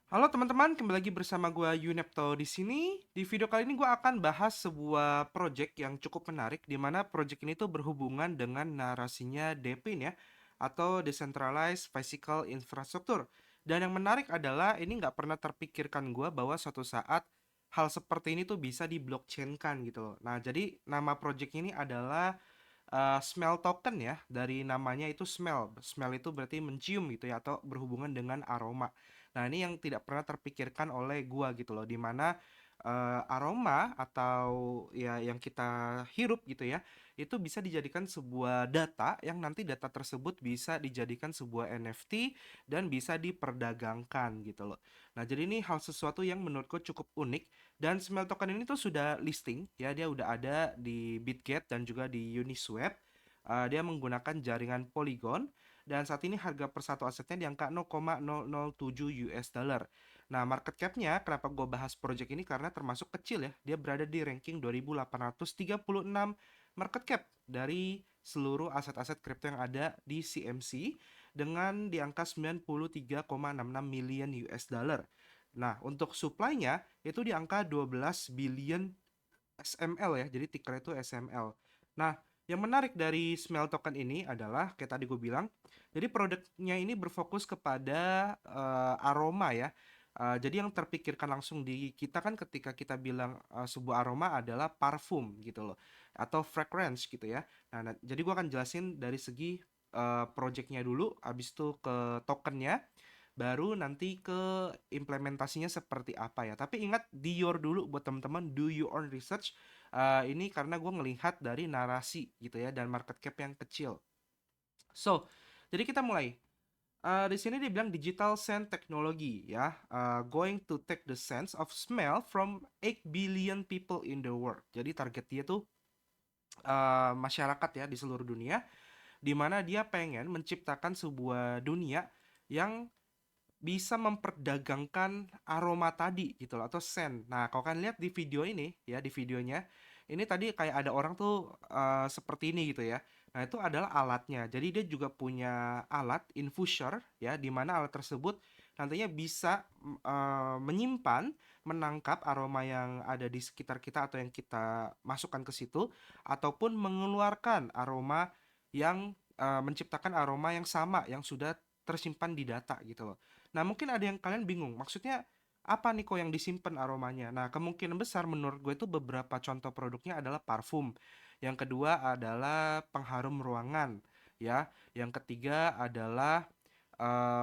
Halo teman-teman, kembali lagi bersama gue Yunepto di sini. Di video kali ini gue akan bahas sebuah project yang cukup menarik, di mana project ini tuh berhubungan dengan narasinya DePIN ya, atau Decentralized Physical Infrastructure. Dan yang menarik adalah ini nggak pernah terpikirkan gue bahwa suatu saat hal seperti ini tuh bisa di blockchain-kan gitu loh. Nah, jadi nama project ini adalah smell token ya, dari namanya itu smell. Smell itu berarti mencium gitu ya, atau berhubungan dengan aroma. Nah, ini yang tidak pernah terpikirkan oleh gua gitu loh, dimana aroma atau ya yang kita hirup gitu ya, itu bisa dijadikan sebuah data yang nanti data tersebut bisa dijadikan sebuah NFT dan bisa diperdagangkan gitu loh. Nah, jadi ini hal sesuatu yang menurutku cukup unik dan Smell Token ini tuh sudah listing ya, dia udah ada di Bitget dan juga di Uniswap. Dia menggunakan jaringan Polygon dan saat ini harga per satu asetnya di angka 0,007 US dollar. Nah, market cap-nya kenapa gue bahas project ini karena termasuk kecil ya. Dia berada di ranking 2836 market cap dari seluruh aset-aset kripto yang ada di CMC dengan di angka 93,66 million US dollar. Nah, untuk supply-nya itu di angka 12 billion SML ya, jadi ticker itu SML. Nah, yang menarik dari Smell Token ini adalah kayak tadi gue bilang, jadi produknya ini berfokus kepada aroma ya. Jadi yang terpikirkan langsung di kita kan ketika kita bilang sebuah aroma adalah parfum gitu loh, atau fragrance gitu ya. Nah, jadi gue akan jelasin dari segi projectnya dulu, habis itu ke tokennya, baru nanti ke implementasinya seperti apa ya. Tapi ingat di your dulu buat teman-teman, do your own research. Ini karena gue ngelihat dari narasi gitu ya dan market cap yang kecil. So, jadi kita mulai. Di sini dibilang digital scent technology ya, going to take the sense of smell from 8 billion people in the world. Jadi target dia tuh masyarakat ya di seluruh dunia, di mana dia pengen menciptakan sebuah dunia yang bisa memperdagangkan aroma tadi gitu loh, atau scent. Nah, kalau kalian lihat di video ini ya, di videonya ini tadi kayak ada orang tuh seperti ini gitu ya. Nah, itu adalah alatnya. Jadi dia juga punya alat infuser ya, di mana alat tersebut nantinya bisa menyimpan, menangkap aroma yang ada di sekitar kita atau yang kita masukkan ke situ, ataupun mengeluarkan aroma yang menciptakan aroma yang sama yang sudah tersimpan di data gitu loh. Nah, mungkin ada yang kalian bingung, maksudnya apa nih kok yang disimpan aromanya? Nah, kemungkinan besar menurut gue itu beberapa contoh produknya adalah parfum. Yang kedua adalah pengharum ruangan, ya. Yang ketiga adalah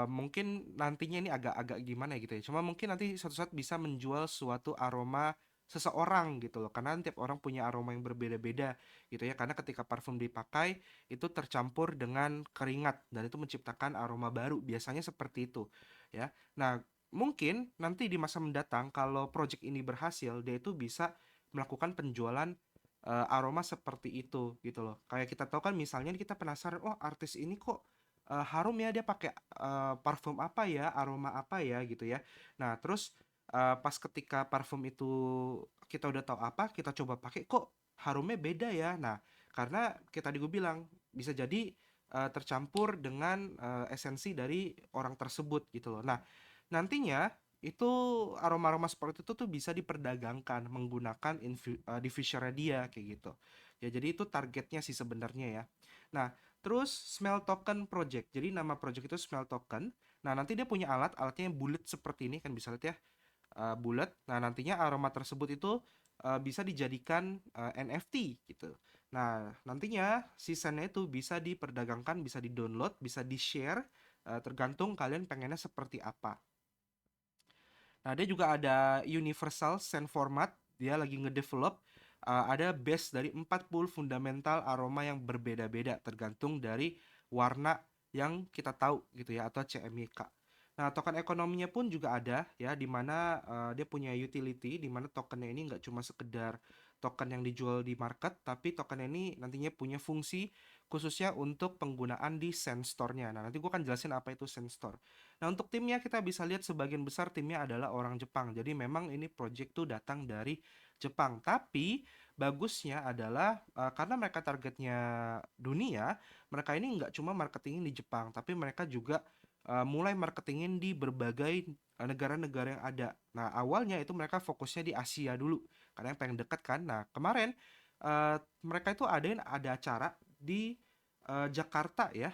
mungkin nantinya ini agak-agak gimana ya gitu ya. Cuma mungkin nanti suatu saat bisa menjual suatu aroma seseorang gitu loh. Karena tiap orang punya aroma yang berbeda-beda gitu ya. Karena ketika parfum dipakai itu tercampur dengan keringat dan itu menciptakan aroma baru. Biasanya seperti itu ya. Nah, mungkin nanti di masa mendatang kalau project ini berhasil, dia itu bisa melakukan penjualan aroma seperti itu gitu loh. Kayak kita tahu kan misalnya kita penasaran, oh artis ini kok harum ya, dia pakai parfum apa ya, aroma apa ya gitu ya. Nah, terus pas ketika parfum itu kita udah tahu apa, kita coba pakai kok harumnya beda ya. Nah, karena kita tadi gue bilang bisa jadi tercampur dengan esensi dari orang tersebut gitu loh. Nah, nantinya itu aroma-aroma seperti itu tuh bisa diperdagangkan menggunakan diffuser dia kayak gitu. Ya, jadi itu targetnya sih sebenarnya ya. Nah, terus Smell Token Project. Jadi nama project itu Smell Token. Nah, nanti dia punya alatnya yang bulat seperti ini kan bisa lihat ya, bulat. Nah, nantinya aroma tersebut itu bisa dijadikan NFT gitu. Nah, nantinya seasonnya itu bisa diperdagangkan, bisa di-download, bisa di-share, tergantung kalian pengennya seperti apa. Nah, dia juga ada Universal Scent Format, dia lagi ngedevelop ada base dari 40 fundamental aroma yang berbeda-beda tergantung dari warna yang kita tahu gitu ya, atau CMYK. Nah, token ekonominya pun juga ada ya, di mana dia punya utility, di mana tokennya ini nggak cuma sekedar token yang dijual di market, tapi token ini nantinya punya fungsi khususnya untuk penggunaan di Sandstore-nya. Nah, nanti gue akan jelasin apa itu Sandstore. Nah, untuk timnya kita bisa lihat sebagian besar timnya adalah orang Jepang. Jadi memang ini project tuh datang dari Jepang. Tapi bagusnya adalah karena mereka targetnya dunia, mereka ini nggak cuma marketingin di Jepang, tapi mereka juga mulai marketingin di berbagai negara-negara yang ada. Nah, awalnya itu mereka fokusnya di Asia dulu, karena yang pengen deket kan. Nah, kemarin mereka itu ada acara di Jakarta ya,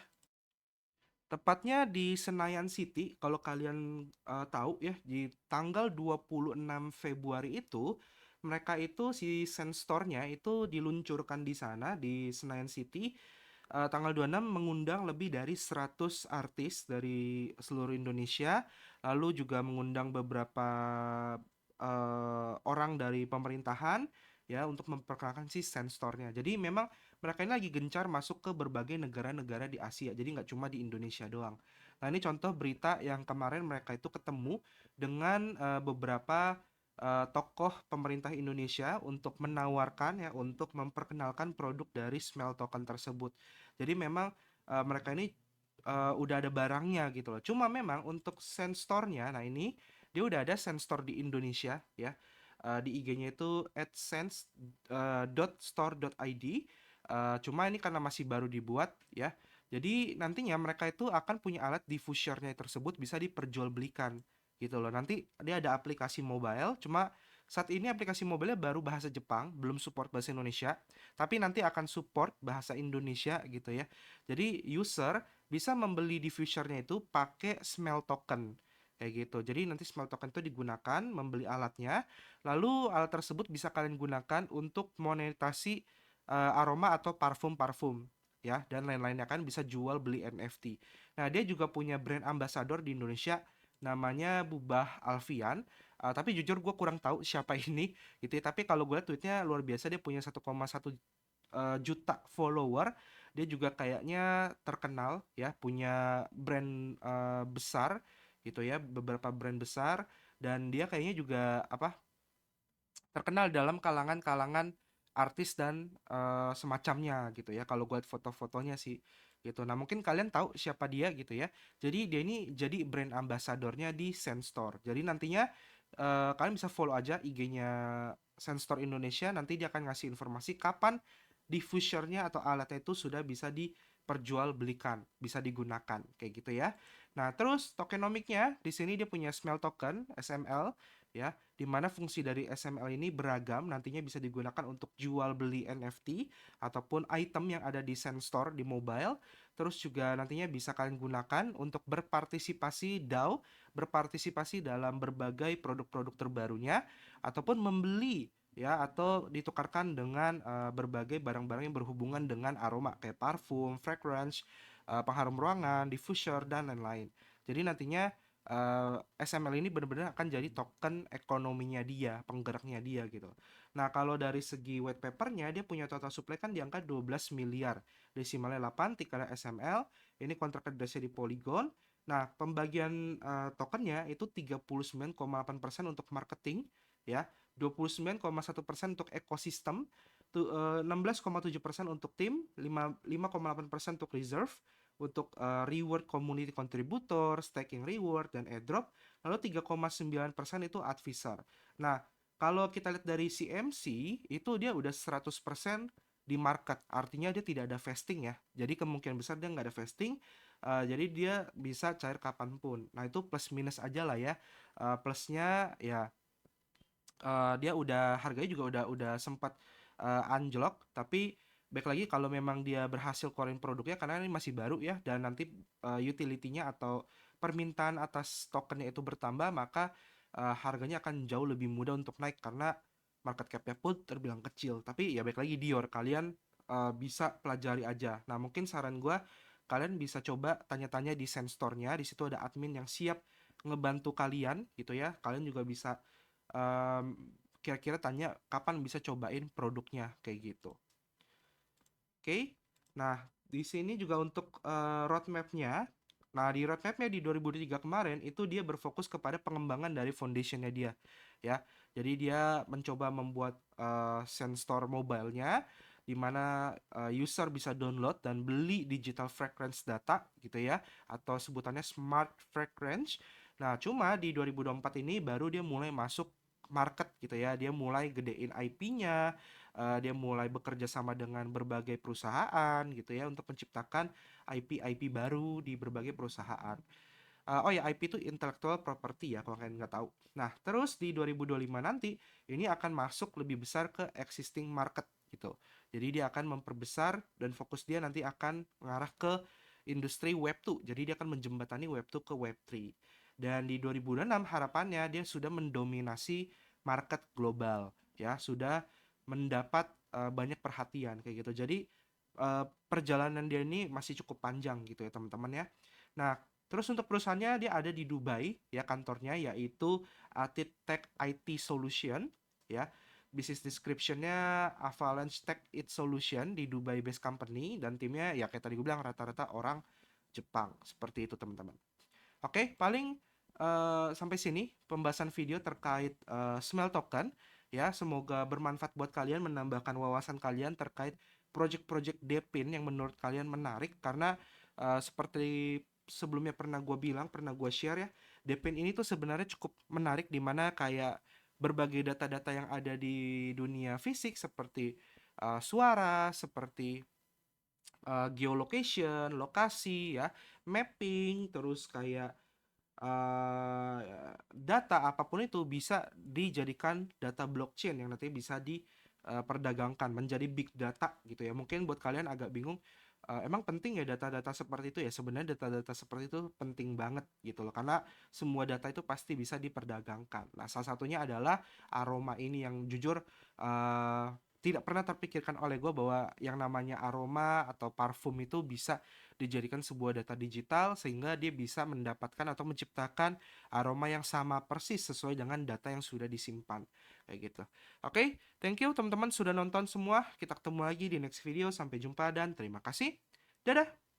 tepatnya di Senayan City. Kalau kalian tahu ya, di tanggal 26 Februari itu mereka itu si Senstornya itu diluncurkan di sana di Senayan City. Tanggal 26 mengundang lebih dari 100 artis dari seluruh Indonesia, lalu juga mengundang beberapa orang dari pemerintahan ya untuk memperkenalkan si Senstornya. Jadi memang mereka ini lagi gencar masuk ke berbagai negara-negara di Asia. Jadi nggak cuma di Indonesia doang. Nah, ini contoh berita yang kemarin mereka itu ketemu dengan beberapa tokoh pemerintah Indonesia untuk menawarkan ya untuk memperkenalkan produk dari Smell Token tersebut. Jadi memang mereka ini udah ada barangnya gitu loh. Cuma memang untuk Senstornya, nah ini dia udah ada Senstor di Indonesia ya. Di IG-nya itu @sense.store.id. Cuma ini karena masih baru dibuat ya. Jadi nantinya mereka itu akan punya alat diffusernya tersebut bisa diperjualbelikan gitu loh. Nanti dia ada aplikasi mobile, cuma saat ini aplikasi mobile baru bahasa Jepang, belum support bahasa Indonesia, tapi nanti akan support bahasa Indonesia gitu ya. Jadi user bisa membeli diffusernya itu pakai Smell Token kayak gitu. Jadi nanti Smell Token itu digunakan membeli alatnya, lalu alat tersebut bisa kalian gunakan untuk monetasi aroma atau parfum-parfum ya dan lain-lainnya kan bisa jual beli NFT. Nah, dia juga punya brand ambassador di Indonesia namanya Bubah Alfian. Tapi jujur gue kurang tahu siapa ini gitu ya. Tapi kalau gue lihat tweetnya luar biasa, dia punya 1,1 juta follower. Dia juga kayaknya terkenal ya, punya brand besar gitu ya, beberapa brand besar, dan dia kayaknya juga apa terkenal dalam kalangan-kalangan artis dan semacamnya gitu ya kalau gue liat foto-fotonya sih gitu. Nah, mungkin kalian tahu siapa dia gitu ya. Jadi dia ini jadi brand ambassadornya di Senstor. Jadi nantinya kalian bisa follow aja IG-nya Senstor Indonesia. Nanti dia akan ngasih informasi kapan diffusernya atau alatnya itu sudah bisa diperjualbelikan, bisa digunakan kayak gitu ya. Nah, terus tokenomiknya di sini dia punya Smell Token (SML) ya, di mana fungsi dari SML ini beragam, nantinya bisa digunakan untuk jual beli NFT ataupun item yang ada di Senstor di mobile. Terus juga nantinya bisa kalian gunakan untuk berpartisipasi DAO, berpartisipasi dalam berbagai produk-produk terbarunya, ataupun membeli ya atau ditukarkan dengan berbagai barang-barang yang berhubungan dengan aroma kayak parfum, fragrance, pengharum ruangan, diffuser dan lain-lain. Jadi nantinya SML ini benar-benar akan jadi token ekonominya dia, penggeraknya dia gitu. Nah, kalau dari segi white papernya, dia punya total supply kan di angka 12 miliar. Desimalnya 8, tikarnya SML, ini kontrak address-nya di Polygon. Nah, pembagian tokennya itu 39,8% untuk marketing, ya, 29,1% untuk ekosistem, 16,7% untuk tim, 5,8% untuk reserve, untuk reward community contributor, staking reward, dan airdrop, lalu 3,9% itu advisor. Nah, kalau kita lihat dari CMC, itu dia udah 100% di market, artinya dia tidak ada vesting ya, jadi kemungkinan besar dia nggak ada vesting, jadi dia bisa cair kapanpun. Nah, itu plus minus aja lah ya. Plusnya ya dia udah harganya juga udah sempat anjlok, tapi baik lagi kalau memang dia berhasil keluarin produknya karena ini masih baru ya, dan nanti utility-nya atau permintaan atas tokennya itu bertambah, maka harganya akan jauh lebih mudah untuk naik karena market cap-nya pun terbilang kecil. Tapi ya baik lagi Dior, kalian bisa pelajari aja. Nah, mungkin saran gua kalian bisa coba tanya-tanya di Senstornya, di situ ada admin yang siap ngebantu kalian gitu ya. Kalian juga bisa em, kira-kira tanya kapan bisa cobain produknya kayak gitu. Oke. Nah, di sini juga untuk roadmap-nya. Nah, di roadmap-nya di 2023 kemarin itu dia berfokus kepada pengembangan dari foundation-nya dia, ya. Jadi dia mencoba membuat Senstor mobile-nya di mana user bisa download dan beli digital fragrance data gitu ya, atau sebutannya smart fragrance. Nah, cuma di 2024 ini baru dia mulai masuk market gitu ya. Dia mulai gedein IP-nya, dia mulai bekerja sama dengan berbagai perusahaan gitu ya untuk menciptakan IP-IP baru di berbagai perusahaan. Oh ya, IP itu intellectual property ya, kalau kalian nggak tahu. Nah, terus di 2025 nanti, ini akan masuk lebih besar ke existing market gitu. Jadi dia akan memperbesar dan fokus dia nanti akan mengarah ke industri Web2. Jadi dia akan menjembatani Web2 ke Web3. Dan di 2026 harapannya dia sudah mendominasi market global ya, sudah mendapat banyak perhatian kayak gitu. Jadi perjalanan dia ini masih cukup panjang gitu ya teman-teman ya. Nah, terus untuk perusahaannya dia ada di Dubai ya kantornya, yaitu Atit Tech IT Solution ya. Business description-nya Avalanche Tech IT Solution di Dubai based company, dan timnya ya kayak tadi gue bilang rata-rata orang Jepang. Seperti itu teman-teman. Oke, paling sampai sini pembahasan video terkait Smell Token ya. Semoga bermanfaat buat kalian, menambahkan wawasan kalian terkait project-project Depin yang menurut kalian menarik, karena seperti sebelumnya pernah gue bilang, pernah gue share ya, Depin ini tuh sebenarnya cukup menarik, dimana kayak berbagai data-data yang ada di dunia fisik seperti suara, seperti geolocation, lokasi ya, mapping, terus kayak data apapun itu bisa dijadikan data blockchain yang nanti bisa diperdagangkan menjadi big data gitu ya. Mungkin buat kalian agak bingung, emang penting ya data-data seperti itu ya? Sebenarnya data-data seperti itu penting banget gitu loh, karena semua data itu pasti bisa diperdagangkan. Nah, salah satunya adalah aroma ini yang jujur uh, tidak pernah terpikirkan oleh gue bahwa yang namanya aroma atau parfum itu bisa dijadikan sebuah data digital, sehingga dia bisa mendapatkan atau menciptakan aroma yang sama persis sesuai dengan data yang sudah disimpan kayak gitu. Oke, thank you teman-teman sudah nonton semua. Kita ketemu lagi di next video. Sampai jumpa dan terima kasih. Dadah.